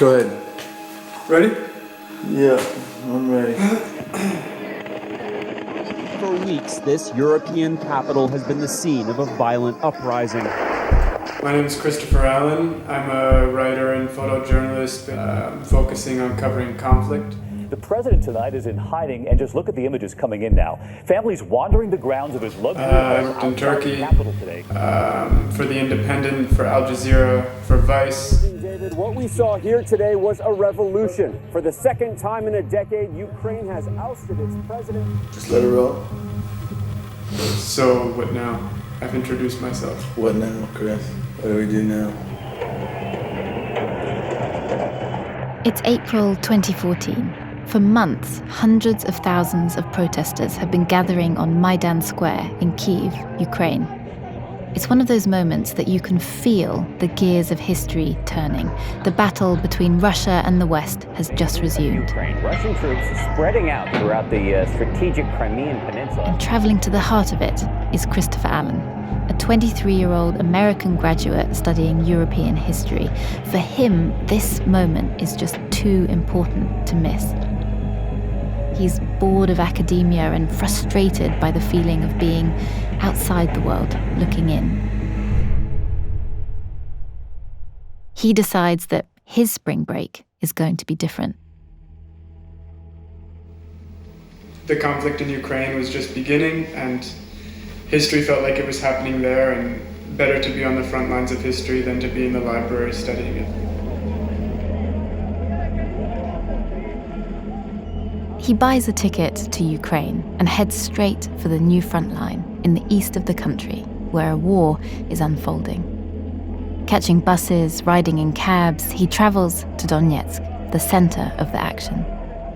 Go ahead. Ready? Yeah, I'm ready. For weeks, this European capital has been the scene of a violent uprising. My name is Christopher Allen. I'm a writer and photojournalist focusing on covering conflict. The president tonight is in hiding, and just look at the images coming in now. Families wandering the grounds of his luxury I home worked in outside Turkey the capital today. For The Independent, for Al Jazeera, for Vice. David, what we saw here today was a revolution. For the second time in a decade, Ukraine has ousted its president. Just let it roll. So what now? I've introduced myself. What now, Chris? What do we do now? It's April 2014. For months, hundreds of thousands of protesters have been gathering on Maidan Square in Kyiv, Ukraine. It's one of those moments that you can feel the gears of history turning. The battle between Russia and the West has just resumed. Ukraine. Russian troops are spreading out throughout the strategic Crimean Peninsula. And travelling to the heart of it is Christopher Allen, a 23-year-old American graduate studying European history. For him, this moment is just too important to miss. He's bored of academia and frustrated by the feeling of being outside the world, looking in. He decides that his spring break is going to be different. The conflict in Ukraine was just beginning, and history felt like it was happening there, and better to be on the front lines of history than to be in the library studying it. He buys a ticket to Ukraine and heads straight for the new front line in the east of the country, where a war is unfolding. Catching buses, riding in cabs, he travels to Donetsk, the center of the action.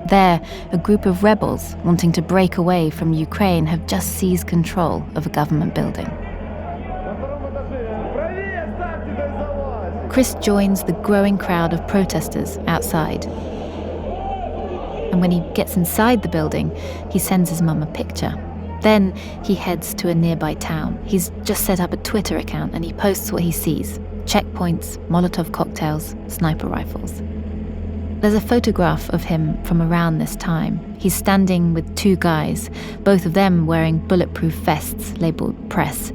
There, a group of rebels wanting to break away from Ukraine have just seized control of a government building. Chris joins the growing crowd of protesters outside. And when he gets inside the building, he sends his mum a picture. Then he heads to a nearby town. He's just set up a Twitter account and he posts what he sees: checkpoints, Molotov cocktails, sniper rifles. There's a photograph of him from around this time. He's standing with two guys, both of them wearing bulletproof vests labeled press.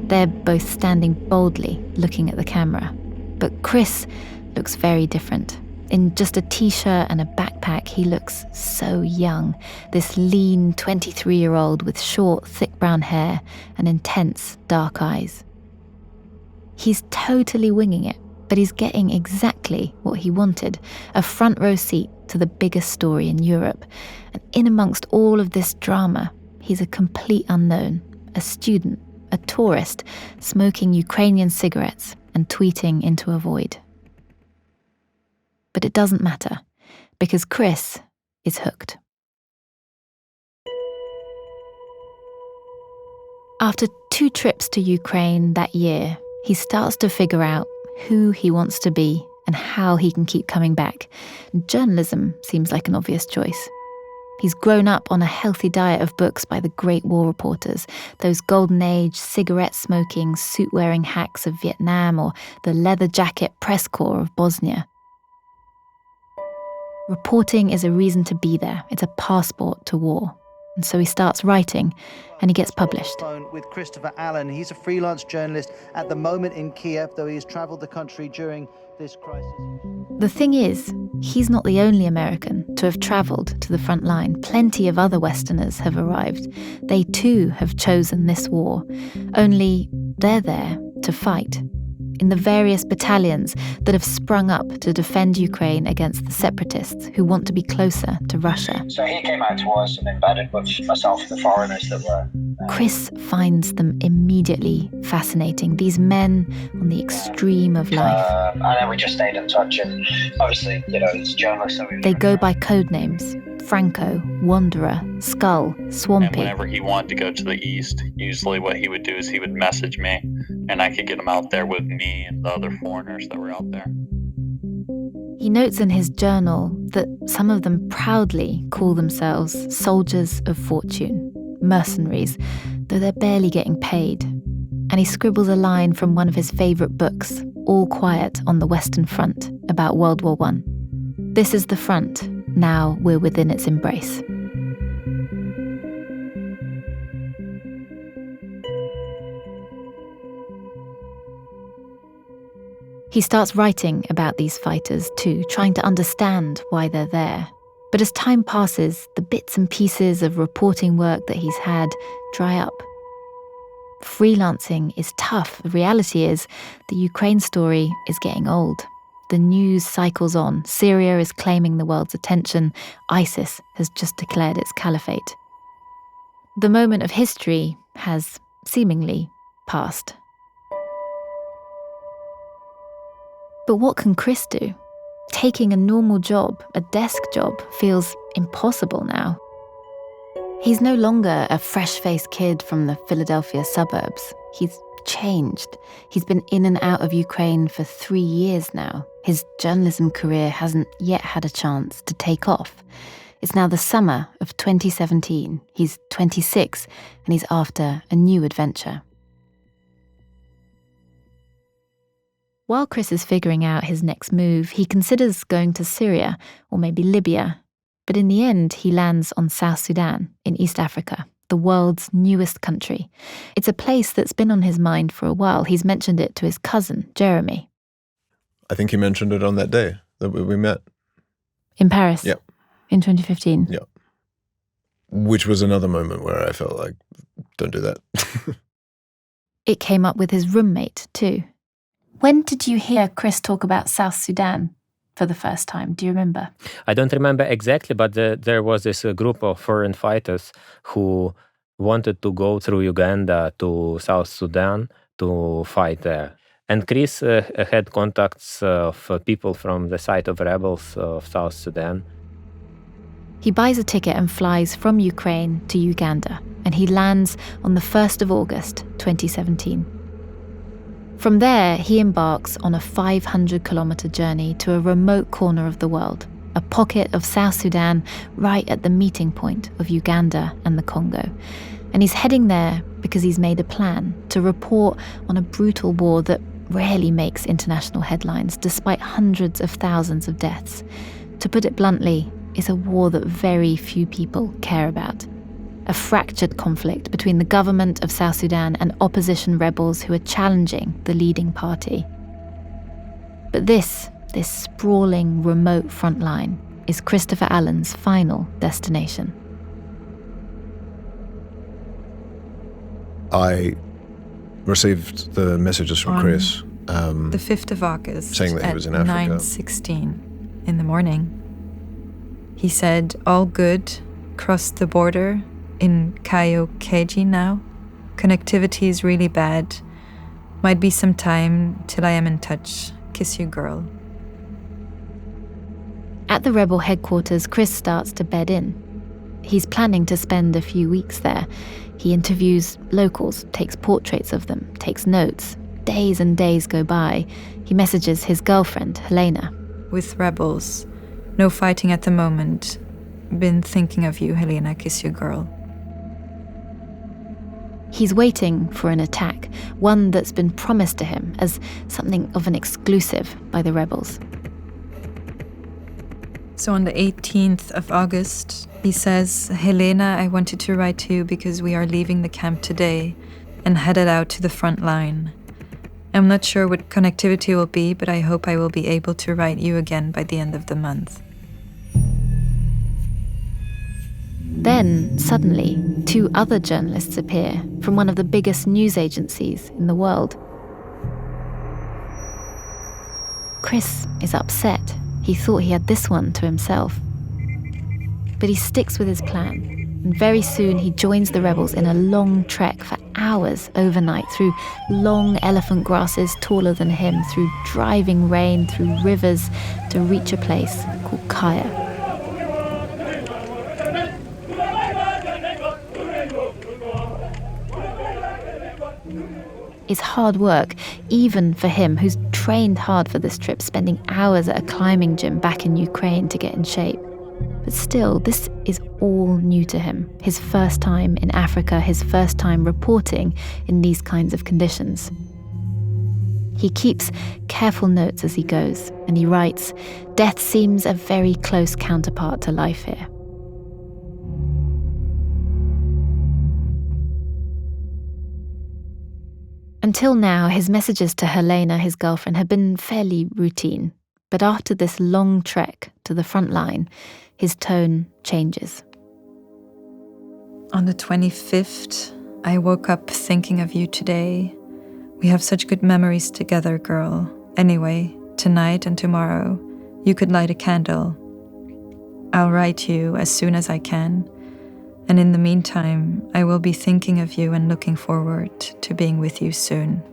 They're both standing boldly, looking at the camera. But Chris looks very different. In just a t-shirt and a backpack, he looks so young. This lean 23-year-old with short, thick brown hair and intense, dark eyes. He's totally winging it, but he's getting exactly what he wanted: a front row seat to the biggest story in Europe. And in amongst all of this drama, he's a complete unknown, a student, a tourist, smoking Ukrainian cigarettes and tweeting into a void. But it doesn't matter, because Chris is hooked. After 2 trips to Ukraine that year, he starts to figure out who he wants to be and how he can keep coming back. Journalism seems like an obvious choice. He's grown up on a healthy diet of books by the great war reporters, those golden age, cigarette-smoking, suit-wearing hacks of Vietnam or the leather jacket press corps of Bosnia. Reporting is a reason to be there. It's a passport to war. And so he starts writing, and he gets published. With Christopher Allen. He's a freelance journalist at the moment in Kiev, though he has traveled the country during this crisis. The thing is, he's not the only American to have traveled to the front line. Plenty of other Westerners have arrived. They too have chosen this war. Only they're there to fight. In the various battalions that have sprung up to defend Ukraine against the separatists who want to be closer to Russia. So he came out to us and embedded with myself and the foreigners that were... Chris finds them immediately fascinating, these men on the extreme of life. And then we just stayed in touch, and obviously, it's journalists. So they go by code names: Franco, Wanderer, Skull, Swampy. And whenever he wanted to go to the east, usually what he would do is he would message me, and I could get him out there with me and the other foreigners that were out there. He notes in his journal that some of them proudly call themselves soldiers of fortune, mercenaries, though they're barely getting paid. And he scribbles a line from one of his favourite books, All Quiet on the Western Front, about World War I. This is the front. Now we're within its embrace. He starts writing about these fighters too, trying to understand why they're there. But as time passes, the bits and pieces of reporting work that he's had dry up. Freelancing is tough. The reality is, the Ukraine story is getting old. The news cycles on. Syria is claiming the world's attention. ISIS has just declared its caliphate. The moment of history has seemingly passed. But what can Chris do? Taking a normal job, a desk job, feels impossible now. He's no longer a fresh-faced kid from the Philadelphia suburbs. He's changed. He's been in and out of Ukraine for 3 years now. His journalism career hasn't yet had a chance to take off. It's now the summer of 2017. He's 26 and he's after a new adventure. While Chris is figuring out his next move, he considers going to Syria or maybe Libya. But in the end, he lands on South Sudan in East Africa, the world's newest country. It's a place that's been on his mind for a while. He's mentioned it to his cousin, Jeremy. I think he mentioned it on that day that we met. In Paris? Yep. In 2015? Yep. Which was another moment where I felt like, don't do that. It came up with his roommate, too. When did you hear Chris talk about South Sudan for the first time? Do you remember? I don't remember exactly, but there was this group of foreign fighters who wanted to go through Uganda to South Sudan to fight there. And Chris had contacts of people from the side of rebels of South Sudan. He buys a ticket and flies from Ukraine to Uganda, and he lands on the 1st of August, 2017. From there, he embarks on a 500-kilometre journey to a remote corner of the world, a pocket of South Sudan right at the meeting point of Uganda and the Congo. And he's heading there because he's made a plan to report on a brutal war that rarely makes international headlines, despite hundreds of thousands of deaths. To put it bluntly, it's a war that very few people care about. A fractured conflict between the government of South Sudan and opposition rebels who are challenging the leading party. But this sprawling, remote front line is Christopher Allen's final destination. I received the messages from Chris. The 5th of August, saying that he was in Africa. 9:16 in the morning. He said, all good, crossed the border in Kayo-Keji now. Connectivity is really bad. Might be some time till I am in touch. Kiss you, girl. At the rebel headquarters, Chris starts to bed in. He's planning to spend a few weeks there. He interviews locals, takes portraits of them, takes notes. Days and days go by. He messages his girlfriend, Helena. With rebels. No fighting at the moment. Been thinking of you, Helena. Kiss you, girl. He's waiting for an attack, one that's been promised to him as something of an exclusive by the rebels. So on the 18th of August, he says, Helena, I wanted to write to you because we are leaving the camp today and headed out to the front line. I'm not sure what connectivity will be, but I hope I will be able to write you again by the end of the month. Then, suddenly, 2 other journalists appear from one of the biggest news agencies in the world. Chris is upset. He thought he had this one to himself. But he sticks with his plan, and very soon he joins the rebels in a long trek for hours overnight through long elephant grasses taller than him, through driving rain, through rivers, to reach a place called Kaya. It's hard work, even for him, who's trained hard for this trip, spending hours at a climbing gym back in Ukraine to get in shape. But still, this is all new to him. His first time in Africa, his first time reporting in these kinds of conditions. He keeps careful notes as he goes, and he writes, "Death seems a very close counterpart to life here." Until now, his messages to Helena, his girlfriend, had been fairly routine. But after this long trek to the front line, his tone changes. On the 25th, I woke up thinking of you today. We have such good memories together, girl. Anyway, tonight and tomorrow, you could light a candle. I'll write you as soon as I can. And in the meantime, I will be thinking of you and looking forward to being with you soon.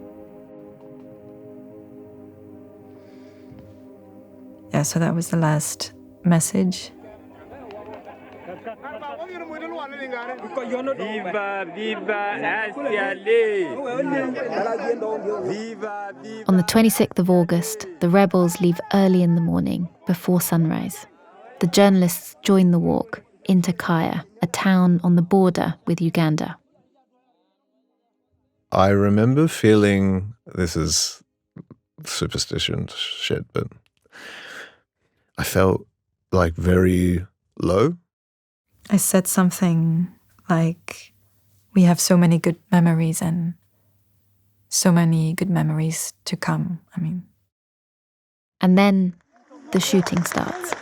Yeah, so that was the last message. On the 26th of August, the rebels leave early in the morning, before sunrise. The journalists join the walk into Kaya, a town on the border with Uganda. I remember feeling, this is superstition shit, but I felt like very low. I said something like, we have so many good memories and so many good memories to come, And then the shooting starts.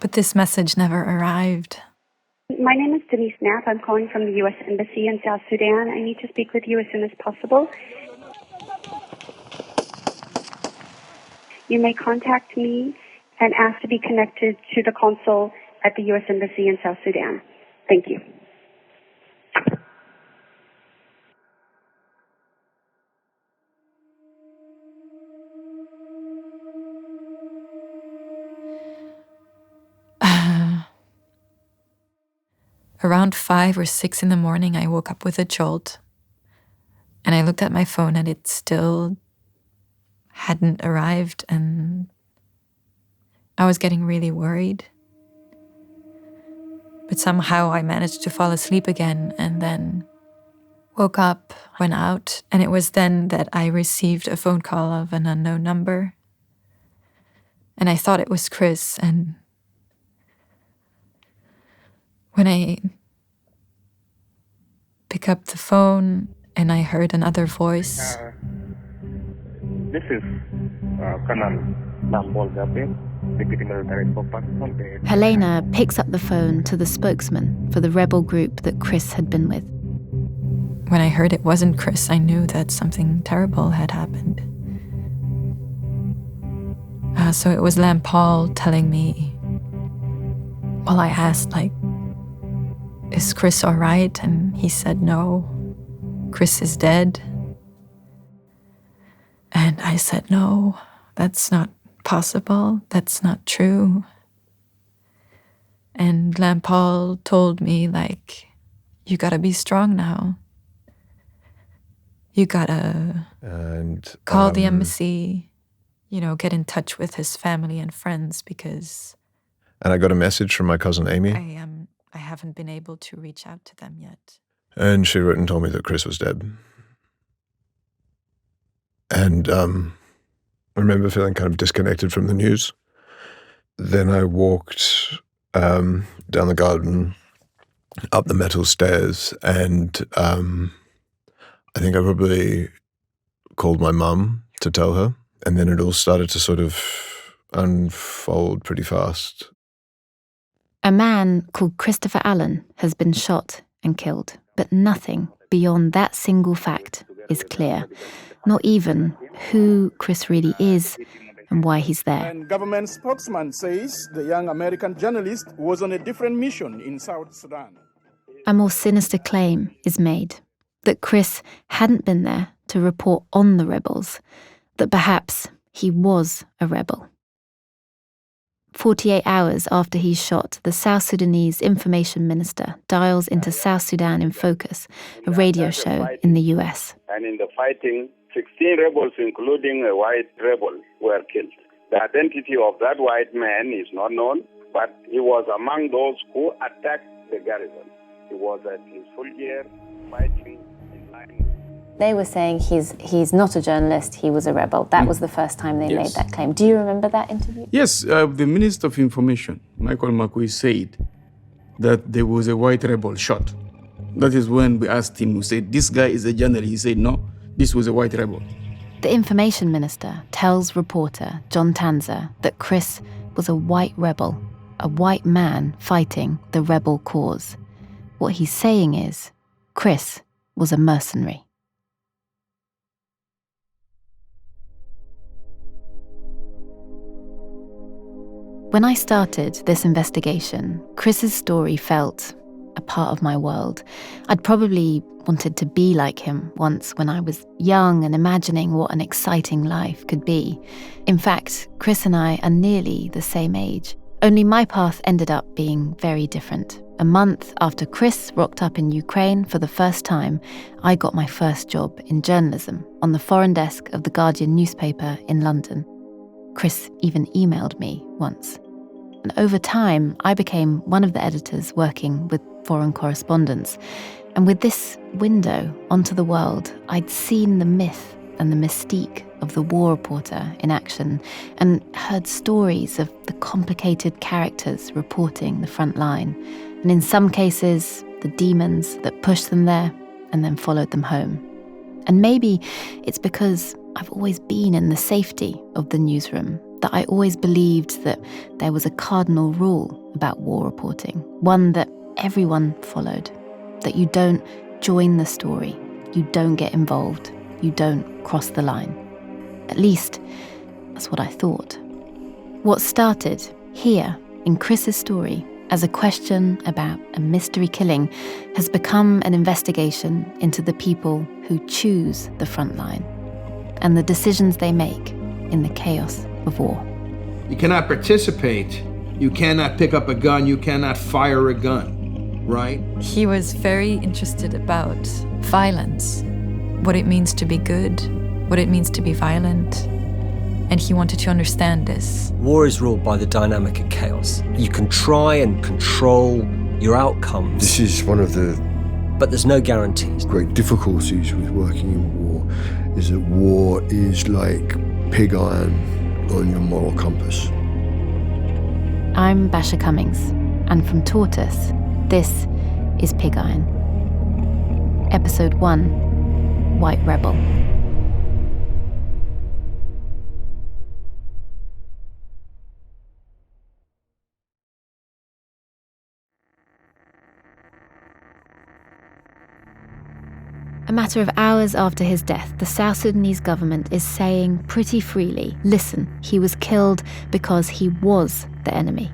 But this message never arrived. My name is Denise Knapp. I'm calling from the U.S. Embassy in South Sudan. I need to speak with you as soon as possible. You may contact me and ask to be connected to the consul at the U.S. Embassy in South Sudan. Thank you. Around 5 or 6 in the morning, I woke up with a jolt. And I looked at my phone and it still hadn't arrived, and I was getting really worried. But somehow I managed to fall asleep again and then woke up, went out, and it was then that I received a phone call of an unknown number. And I thought it was Chris, and when I pick up the phone and I heard another voice. This is Colonel Lambol Gabe, Deputy Military Spokesperson. Helena picks up the phone to the spokesman for the rebel group that Chris had been with. When I heard it wasn't Chris, I knew that something terrible had happened. So it was Lamb Paul telling me, well, I asked, is Chris all right? And he said, no, Chris is dead. And I said, no, that's not possible. That's not true. And Lamb Paul told me, you gotta be strong now. You gotta call the embassy, get in touch with his family and friends because... And I got a message from my cousin Amy. I haven't been able to reach out to them yet. And she wrote and told me that Chris was dead. And I remember feeling kind of disconnected from the news. Then I walked down the garden, up the metal stairs, and I think I probably called my mum to tell her. And then it all started to sort of unfold pretty fast. A man called Christopher Allen has been shot and killed, but nothing beyond that single fact is clear. Not even who Chris really is and why he's there. And government spokesman says the young American journalist was on a different mission in South Sudan. A more sinister claim is made, that Chris hadn't been there to report on the rebels, that perhaps he was a rebel. 48 hours after he's shot, the South Sudanese information minister dials into South Sudan in Focus, a radio show in the US. And in the fighting, 16 rebels, including a white rebel, were killed. The identity of that white man is not known. but he was among those who attacked the garrison. He was at his full year fighting in line. They were saying he's not a journalist, he was a rebel. That was the first time they made that claim. Do you remember that interview? Yes, the Minister of Information, Michael McCoy, said that there was a white rebel shot. That is when we asked him, we said, this guy is a journalist. He said, no, this was a white rebel. The information minister tells reporter John Tanzer that Chris was a white rebel, a white man fighting the rebel cause. What he's saying is, Chris was a mercenary. When I started this investigation, Chris's story felt a part of my world. I'd probably wanted to be like him once when I was young and imagining what an exciting life could be. In fact, Chris and I are nearly the same age. Only my path ended up being very different. A month after Chris rocked up in Ukraine for the first time, I got my first job in journalism on the foreign desk of The Guardian newspaper in London. Chris even emailed me once. And over time, I became one of the editors working with foreign correspondents. And with this window onto the world, I'd seen the myth and the mystique of the war reporter in action and heard stories of the complicated characters reporting the front line. And in some cases, the demons that pushed them there and then followed them home. And maybe it's because I've always been in the safety of the newsroom that I always believed that there was a cardinal rule about war reporting, one that everyone followed, that you don't join the story, you don't get involved, you don't cross the line. At least, that's what I thought. What started here in Chris's story as a question about a mystery killing has become an investigation into the people who choose the front line and the decisions they make in the chaos of war. You cannot participate. You cannot pick up a gun. You cannot fire a gun, right? He was very interested about violence, what it means to be good, what it means to be violent, and he wanted to understand this. War is ruled by the dynamic of chaos. You can try and control your outcomes. This is one of the but there's no guarantees. Great difficulties with working in war is that war is like pig iron on your moral compass. I'm Basia Cummings, and from Tortoise, this is Pig Iron. Episode 1, White Rebel. A matter of hours after his death, the South Sudanese government is saying pretty freely, listen, he was killed because he was the enemy.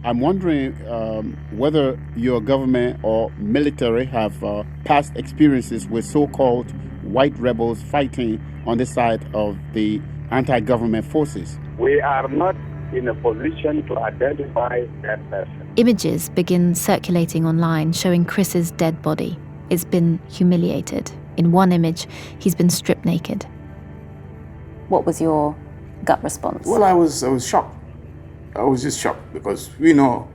I'm wondering whether your government or military have past experiences with so-called white rebels fighting on the side of the anti-government forces. We are not in a position to identify that person. Images begin circulating online showing Chris's dead body. It's been humiliated. In one image, he's been stripped naked. What was your gut response? Well, I was shocked. I was just shocked because we know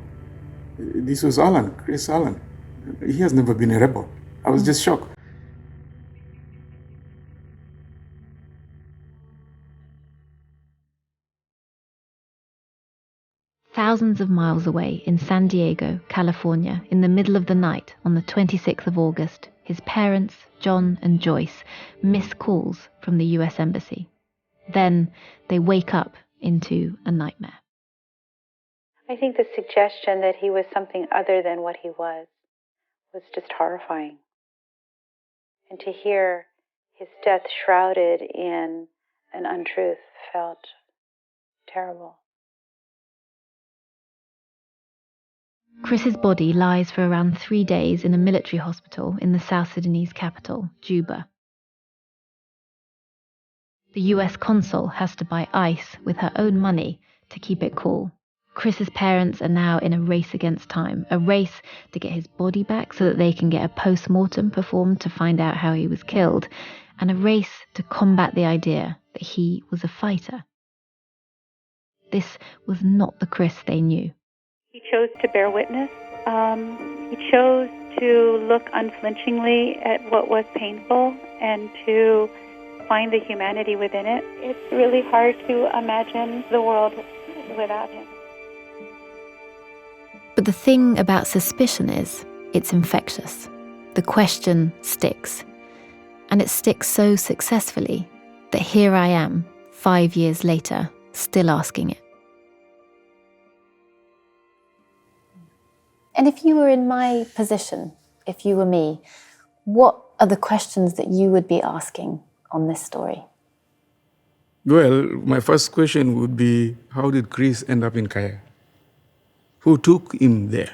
this was Chris Allen. He has never been a rebel. I was just shocked. Thousands of miles away in San Diego, California, in the middle of the night on the 26th of August, his parents, John and Joyce, miss calls from the US Embassy. Then they wake up into a nightmare. I think the suggestion that he was something other than what he was just horrifying. And to hear his death shrouded in an untruth felt terrible. Chris's body lies for around 3 days in a military hospital in the South Sudanese capital, Juba. The US consul has to buy ice with her own money to keep it cool. Chris's parents are now in a race against time, a race to get his body back so that they can get a post-mortem performed to find out how he was killed, and a race to combat the idea that he was a fighter. This was not the Chris they knew. He chose to bear witness. He chose to look unflinchingly at what was painful and to find the humanity within it. It's really hard to imagine the world without him. But the thing about suspicion is, it's infectious. The question sticks. And it sticks so successfully that here I am, 5 years later, still asking it. And if you were in my position, if you were me, what are the questions that you would be asking on this story? Well, my first question would be, how did Chris end up in Kaya? Who took him there?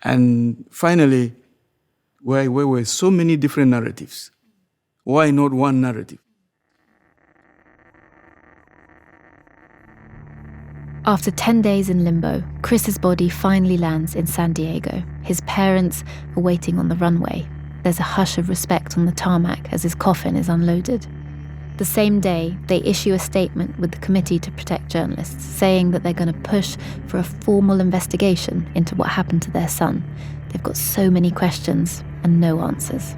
And finally, why were so many different narratives? Why not one narrative? After 10 days in limbo, Chris's body finally lands in San Diego. His parents are waiting on the runway. There's a hush of respect on the tarmac as his coffin is unloaded. The same day, they issue a statement with the Committee to Protect Journalists, saying that they're going to push for a formal investigation into what happened to their son. They've got so many questions and no answers.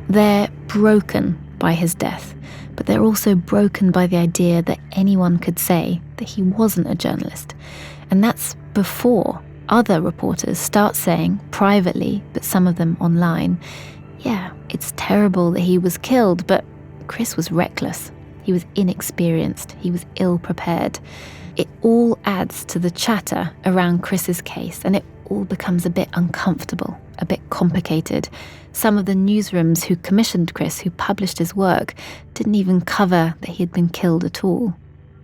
They're broken by his death, but they're also broken by the idea that anyone could say that he wasn't a journalist. And that's before other reporters start saying privately, but some of them online, yeah, it's terrible that he was killed, but Chris was reckless. He was inexperienced. He was ill-prepared. It all adds to the chatter around Chris's case, and it all becomes a bit uncomfortable, a bit complicated. Some of the newsrooms who commissioned Chris, who published his work, didn't even cover that he had been killed at all.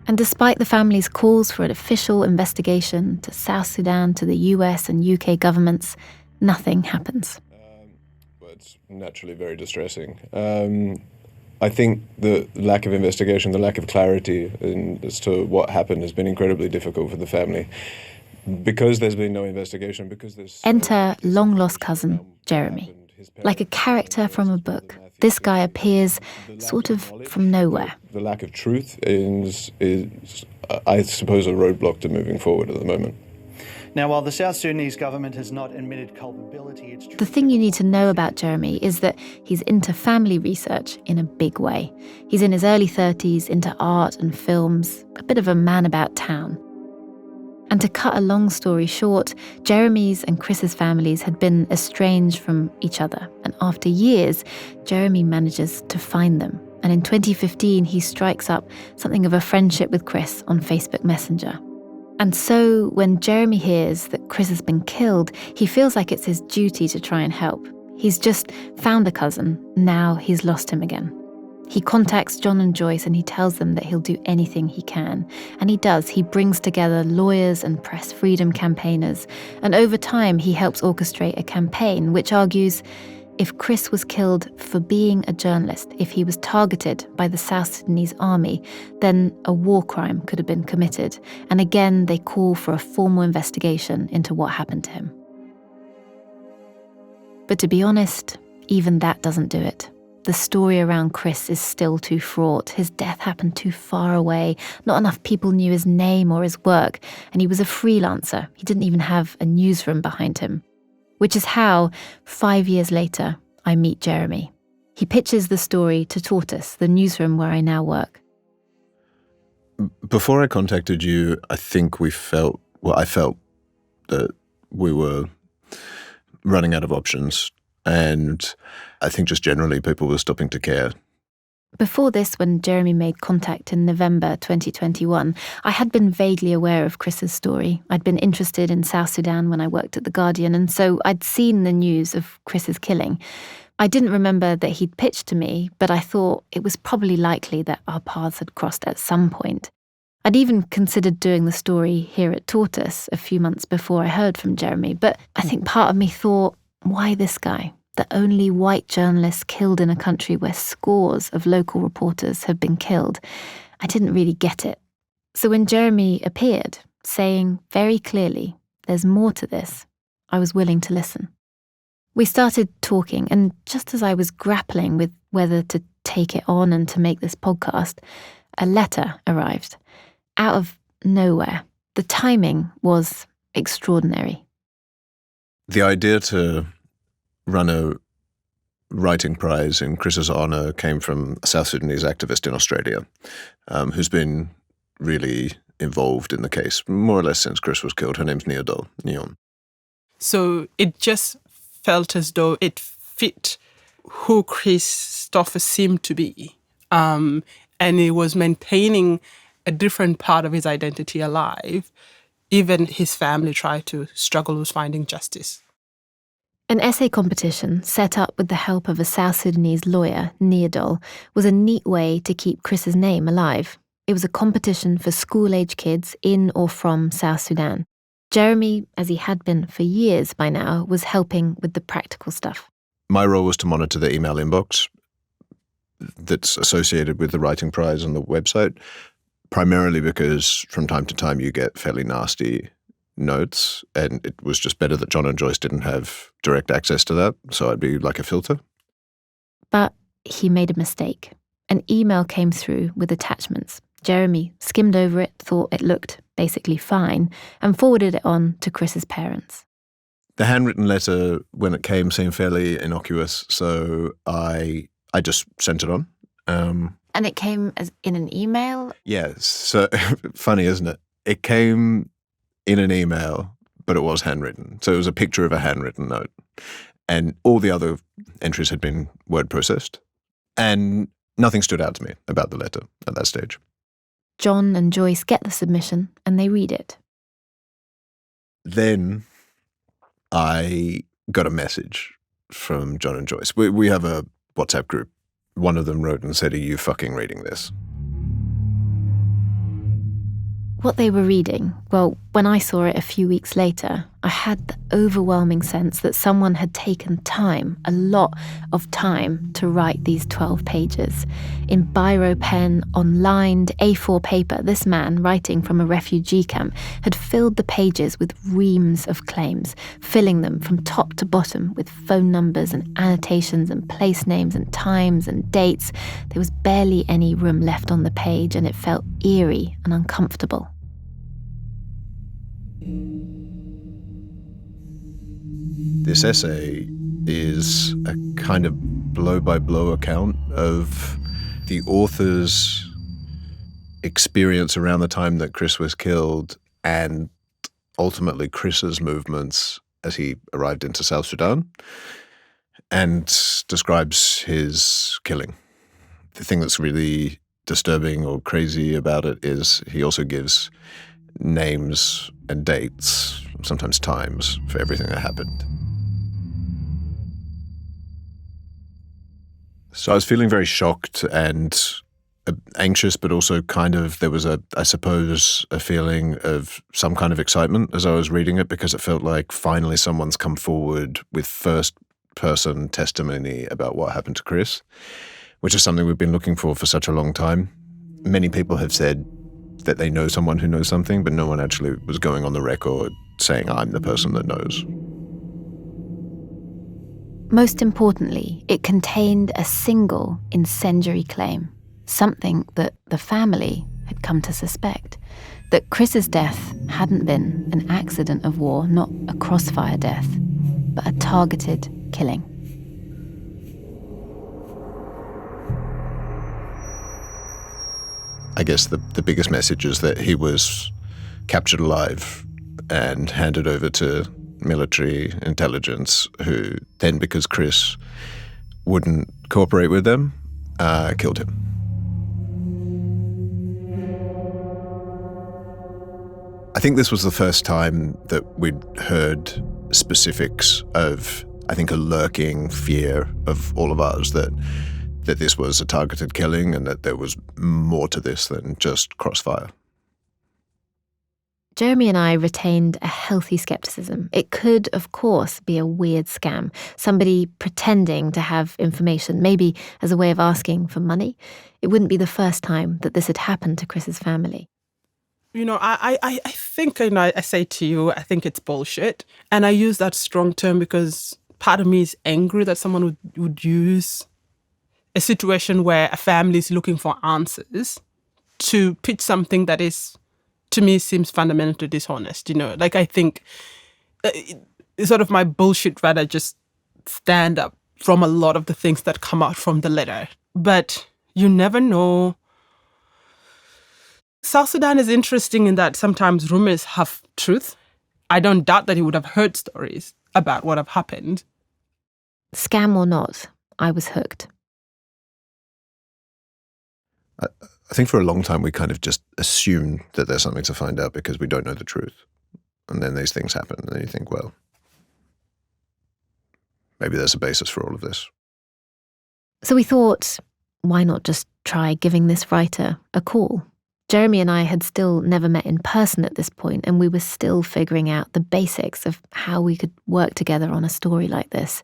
And despite the family's calls for an official investigation to South Sudan, to the US and UK governments, nothing happens. It's naturally very distressing. I think the lack of investigation, the lack of clarity as to what happened has been incredibly difficult for the family. Because there's been no investigation, because there's... Enter long-lost cousin, Jeremy. Like a character from a book, this guy appears sort of from nowhere. The lack of truth is, I suppose, a roadblock to moving forward at the moment. Now, while the South Sudanese government has not admitted culpability, it's true. The thing you need to know about Jeremy is that he's into family research in a big way. He's in his early 30s, into art and films, a bit of a man about town. And to cut a long story short, Jeremy's and Chris's families had been estranged from each other. And after years, Jeremy manages to find them. And in 2015, he strikes up something of a friendship with Chris on Facebook Messenger. And so when Jeremy hears that Chris has been killed, he feels like it's his duty to try and help. He's just found a cousin. Now he's lost him again. He contacts John and Joyce and he tells them that he'll do anything he can. And he does. He brings together lawyers and press freedom campaigners. And over time, he helps orchestrate a campaign which argues if Chris was killed for being a journalist, if he was targeted by the South Sudanese army, then a war crime could have been committed. And again, they call for a formal investigation into what happened to him. But to be honest, even that doesn't do it. The story around Chris is still too fraught. His death happened too far away. Not enough people knew his name or his work. And he was a freelancer. He didn't even have a newsroom behind him. Which is how, 5 years later, I meet Jeremy. He pitches the story to Tortoise, the newsroom where I now work. Before I contacted you, I think I felt that we were running out of options. And I think just generally people were stopping to care. Before this, when Jeremy made contact in November 2021, I had been vaguely aware of Chris's story. I'd been interested in South Sudan when I worked at The Guardian, and so I'd seen the news of Chris's killing. I didn't remember that he'd pitched to me, but I thought it was probably likely that our paths had crossed at some point. I'd even considered doing the story here at Tortoise a few months before I heard from Jeremy, but I think part of me thought, why this guy? The only white journalist killed in a country where scores of local reporters have been killed. I didn't really get it. So when Jeremy appeared, saying very clearly, there's more to this, I was willing to listen. We started talking, and just as I was grappling with whether to take it on and to make this podcast, a letter arrived. Out of nowhere. The timing was extraordinary. The idea to run a writing prize in Chris's honour came from a South Sudanese activist in Australia who's been really involved in the case, more or less since Chris was killed. Her name's Neon. So it just felt as though it fit who Christopher seemed to be. And he was maintaining a different part of his identity alive. Even his family tried to struggle with finding justice. An essay competition set up with the help of a South Sudanese lawyer, Neodol, was a neat way to keep Chris's name alive. It was a competition for school-age kids in or from South Sudan. Jeremy, as he had been for years by now, was helping with the practical stuff. My role was to monitor the email inbox that's associated with the writing prize on the website, primarily because from time to time you get fairly nasty notes, and it was just better that John and Joyce didn't have direct access to that, so I'd be like a filter. But he made a mistake. An email came through with attachments. Jeremy skimmed over it, thought it looked basically fine, and forwarded it on to Chris's parents. The handwritten letter, when it came, seemed fairly innocuous, so I just sent it on. And it came as in an email? Yes, so funny, isn't it? It came in an email, but it was handwritten. So it was a picture of a handwritten note. And all the other entries had been word processed. And nothing stood out to me about the letter at that stage. John and Joyce get the submission and they read it. Then I got a message from John and Joyce. We have a WhatsApp group. One of them wrote and said, "Are you fucking reading this?" What they were reading, well, when I saw it a few weeks later, I had the overwhelming sense that someone had taken time, a lot of time, to write these 12 pages. In biro pen, on lined A4 paper, this man, writing from a refugee camp, had filled the pages with reams of claims, filling them from top to bottom with phone numbers and annotations and place names and times and dates. There was barely any room left on the page, and it felt eerie and uncomfortable. This essay is a kind of blow-by-blow account of the author's experience around the time that Chris was killed and ultimately Chris's movements as he arrived into South Sudan, and describes his killing. The thing that's really disturbing or crazy about it is he also gives names and dates, sometimes times, for everything that happened. So I was feeling very shocked and anxious, but also kind of, there was I suppose, a feeling of some kind of excitement as I was reading it, because it felt like finally someone's come forward with first-person testimony about what happened to Chris, which is something we've been looking for such a long time. Many people have said that they know someone who knows something, but no one actually was going on the record saying, "I'm the person that knows." Most importantly, it contained a single incendiary claim, something that the family had come to suspect, that Chris's death hadn't been an accident of war, not a crossfire death, but a targeted killing. I guess the biggest message is that he was captured alive and handed over to military intelligence, who then, because Chris wouldn't cooperate with them, killed him. I think this was the first time that we'd heard specifics of, I think, a lurking fear of all of us that this was a targeted killing and that there was more to this than just crossfire. Jeremy and I retained a healthy skepticism. It could, of course, be a weird scam, somebody pretending to have information, maybe as a way of asking for money. It wouldn't be the first time that this had happened to Chris's family. You know, I think, I say to you, I think it's bullshit. And I use that strong term because part of me is angry that someone would use a situation where a family is looking for answers to pitch something that is to me seems fundamentally dishonest. Like I think sort of my bullshit rather just stand up from a lot of the things that come out from the letter. But you never know. South Sudan is interesting in that sometimes rumors have truth. I don't doubt that he would have heard stories about what have happened. Scam or not, I was hooked. I think for a long time we kind of just assume that there's something to find out because we don't know the truth. And then these things happen and then you think, well, maybe there's a basis for all of this. So we thought, why not just try giving this writer a call? Jeremy and I had still never met in person at this point, and we were still figuring out the basics of how we could work together on a story like this.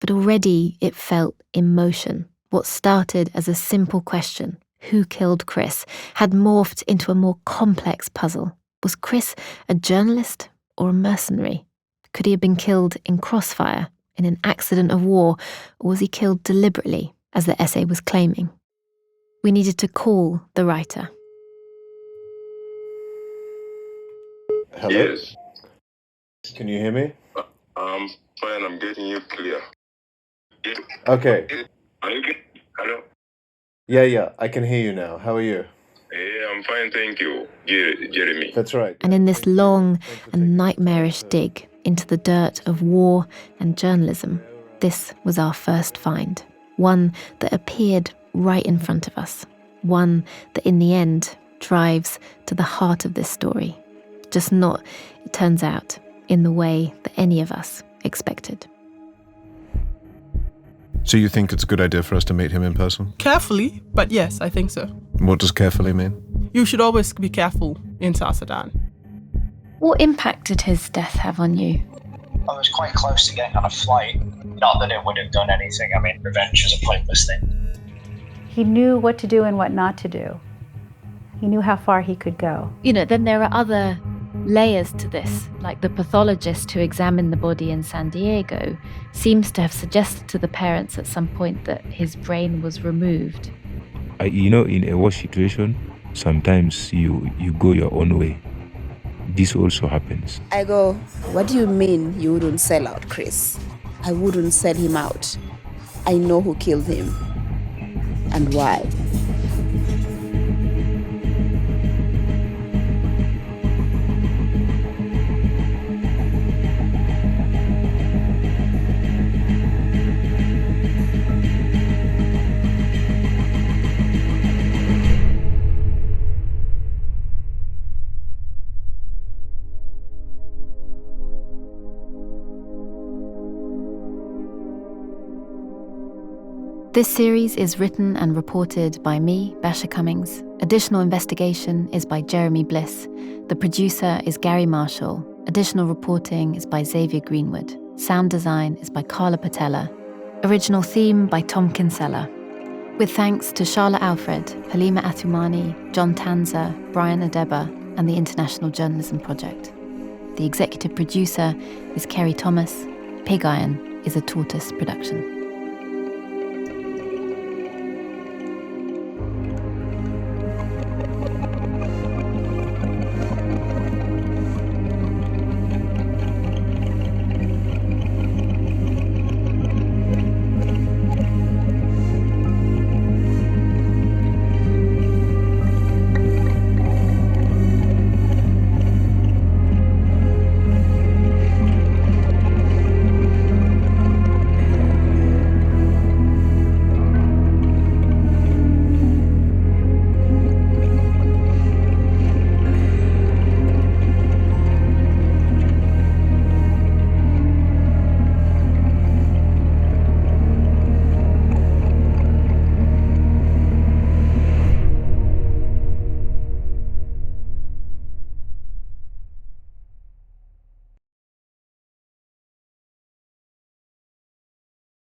But already it felt in motion. What started as a simple question, who killed Chris, had morphed into a more complex puzzle. Was Chris a journalist or a mercenary? Could he have been killed in crossfire, in an accident of war, or was he killed deliberately, as the essay was claiming? We needed to call the writer. Hello? Yes. Can you hear me? I'm fine. I'm getting you clear. Okay. Are you good? Hello? Yeah, I can hear you now. How are you? Yeah, I'm fine, thank you, Jeremy. That's right. And in this long and nightmarish dig into the dirt of war and journalism, this was our first find. One that appeared right in front of us. One that in the end drives to the heart of this story. Just not, it turns out, in the way that any of us expected. So you think it's a good idea for us to meet him in person? Carefully, but yes, I think so. What does carefully mean? You should always be careful in South Sudan. What impact did his death have on you? I was quite close to getting on a flight. Not that it would have done anything. I mean, revenge is a pointless thing. He knew what to do and what not to do. He knew how far he could go. Then there are other layers to this, like the pathologist who examined the body in San Diego seems to have suggested to the parents at some point that his brain was removed. In a war situation, sometimes you go your own way. This also happens. I go, what do you mean you wouldn't sell out Chris? I wouldn't sell him out. I know who killed him and why. This series is written and reported by me, Basia Cummings. Additional investigation is by Jeremy Bliss. The producer is Gary Marshall. Additional reporting is by Xavier Greenwood. Sound design is by Carla Patella. Original theme by Tom Kinsella. With thanks to Charlotte Alfred, Halima Athumani, John Tanzer, Brian Adeba, and the International Journalism Project. The executive producer is Kerry Thomas. Pig Iron is a Tortoise production.